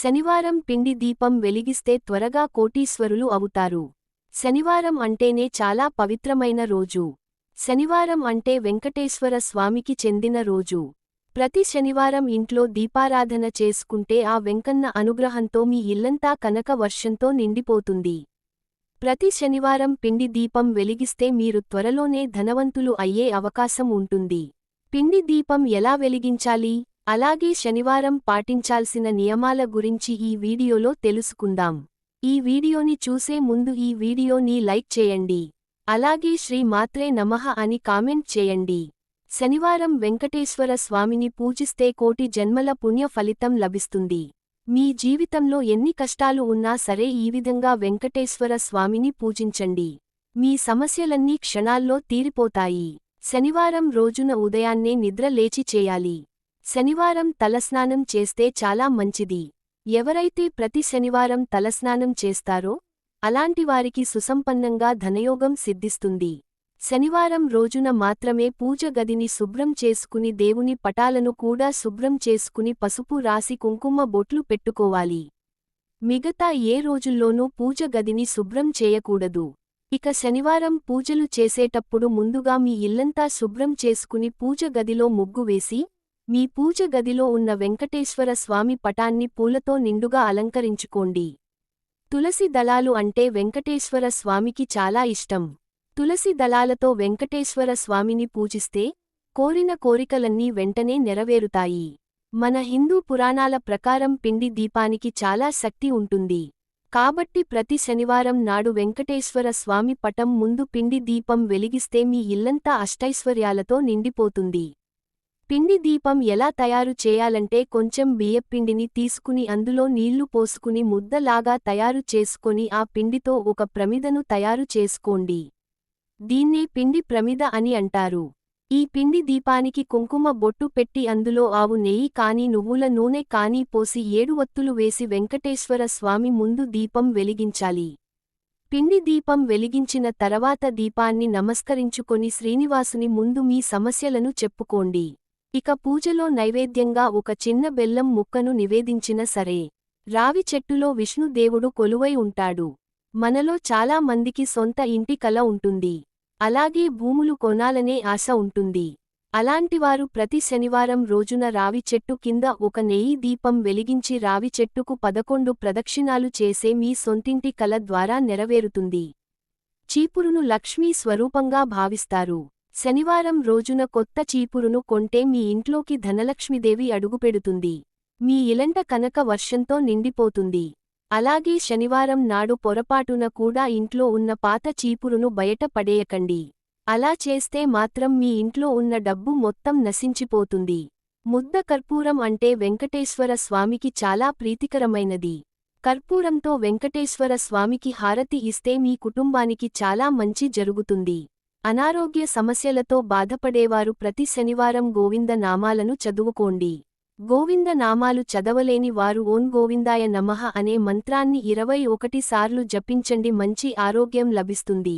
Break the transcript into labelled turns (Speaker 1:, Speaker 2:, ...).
Speaker 1: శనివారం పిండి దీపం వెలిగిస్తే త్వరగా కోటీశ్వరులు అవుతారు. శనివారం అంటేనే చాలా పవిత్రమైన రోజు. శనివారం అంటే వెంకటేశ్వర స్వామికి చెందిన రోజు. ప్రతి శనివారం ఇంట్లో దీపారాధన చేసుకుంటే ఆ వెంకన్న అనుగ్రహంతో మీ ఇల్లంతా కనక వర్షంతో నిండిపోతుంది. ప్రతి శనివారం పిండి దీపం వెలిగిస్తే మీరు త్వరలోనే ధనవంతులు అయ్యే అవకాశం ఉంటుంది. పిండి దీపం ఎలా వెలిగించాలి, అలాగే శనివారం పాటించాల్సిన నియమాల గురించి ఈ వీడియోలో తెలుసుకుందాం. ఈ వీడియోని చూసే ముందు ఈ వీడియోని లైక్ చేయండి. అలాగే శ్రీ మాత్రే నమః అని కామెంట్ చేయండి. శనివారం వెంకటేశ్వర స్వామిని పూజిస్తే కోటి జన్మల పుణ్య ఫలితం లభిస్తుంది. మీ జీవితంలో ఎన్ని కష్టాలు ఉన్నా సరే ఈ విధంగా వెంకటేశ్వర స్వామిని పూజించండి. మీ సమస్యలన్నీ క్షణాల్లో తీరిపోతాయి. శనివారం రోజున ఉదయాన్నే నిద్ర లేచి చేయాలి. శనివారం తలస్నానం చేస్తే చాలా మంచిది. ఎవరైతే ప్రతి శనివారం తలస్నానం చేస్తారో అలాంటివారికి సుసంపన్నంగా ధనయోగం సిద్ధిస్తుంది. శనివారం రోజున మాత్రమే పూజ గదిని శుభ్రం చేసుకుని దేవుని పటాలను కూడా శుభ్రం చేసుకుని పసుపు రాసి కుంకుమ బొట్లు పెట్టుకోవాలి. మిగతా ఏ రోజుల్లోనూ పూజ గదిని శుభ్రం చేయకూడదు. ఇక శనివారం పూజలు చేసేటప్పుడు ముందుగా మీ ఇల్లంతా శుభ్రం చేసుకుని పూజ గదిలో ముగ్గు వేసి మీ పూజ గదిలో ఉన్న వెంకటేశ్వర స్వామి పటాన్ని పూలతో నిండుగా అలంకరించుకోండి. తులసి దళాలు అంటే వెంకటేశ్వర స్వామికి చాలా ఇష్టం. తులసి దళాలతో వెంకటేశ్వర స్వామిని పూజిస్తే కోరిన కోరికలన్నీ వెంటనే నెరవేరుతాయి. మన హిందూ పురాణాల ప్రకారం పిండి దీపానికి చాలా శక్తి ఉంటుంది. కాబట్టి ప్రతి శనివారం నాడు వెంకటేశ్వర స్వామి పటం ముందు పిండి దీపం వెలిగిస్తే మీ ఇల్లంతా అష్టైశ్వర్యాలతో నిండిపోతుంది. పిండి దీపం ఎలా తయారు చేయాలంటే కొంచెం బియ్యపిండిని తీసుకుని అందులో నీళ్లు పోసుకుని ముద్దలాగా తయారు చేసుకొని ఆ పిండితో ఒక ప్రమిదను తయారు చేసుకోండి. దీన్నే పిండి ప్రమిద అని అంటారు. ఈ పిండి దీపానికి కుంకుమ బొట్టు పెట్టి అందులో ఆవు నెయ్యి కానీ నువ్వుల నూనె కానీ పోసి 7 ఒత్తులు వేసి వెంకటేశ్వర స్వామి ముందు దీపం వెలిగించాలి. పిండి దీపం వెలిగించిన తర్వాత దీపాన్ని నమస్కరించుకొని శ్రీనివాసుని ముందు మీ సమస్యలను చెప్పుకోండి. ఇక పూజలో నైవేద్యంగా ఒక చిన్న బెల్లం ముక్కను నివేదించిన సరే. రావి చెట్టులో విష్ణుదేవుడు కొలువై ఉంటాడు. మనలో చాలా మందికి సొంత ఇంటి కల ఉంటుంది. అలాగే భూములు కొనాలనే ఆశ ఉంటుంది. అలాంటివారు ప్రతి శనివారం రోజున రావి చెట్టు కింద ఒక నెయ్యి దీపం వెలిగించి రావి చెట్టుకు 11 ప్రదక్షిణాలు చేసే మీ సొంతింటి కల ద్వారా నెరవేరుతుంది. చీపురును లక్ష్మీ స్వరూపంగా భావిస్తారు. శనివారం రోజున కొత్త చీపురును కొంటే మీ ఇంట్లోకి ధనలక్ష్మీదేవి అడుగుపెడుతుంది. మీ ఇలంట కనక వర్షంతో నిండిపోతుంది. అలాగే శనివారం నాడు పొరపాటున కూడా ఇంట్లో ఉన్న పాత చీపురును బయట పడేయకండి. అలా చేస్తే మాత్రం మీ ఇంట్లో ఉన్న డబ్బు మొత్తం నశించిపోతుంది. ముద్ద కర్పూరం అంటే వెంకటేశ్వర స్వామికి చాలా ప్రీతికరమైనది. కర్పూరంతో వెంకటేశ్వర స్వామికి హారతి ఇస్తే మీ కుటుంబానికి చాలా మంచి జరుగుతుంది. అనారోగ్య సమస్యలతో బాధపడేవారు ప్రతి శనివారం గోవింద నామాలను చదువుకోండి. గోవింద నామాలు చదవలేని వారు ఓం గోవిందాయ నమః అనే మంత్రాన్ని 21 సార్లు జపించండి. మంచి ఆరోగ్యం లభిస్తుంది.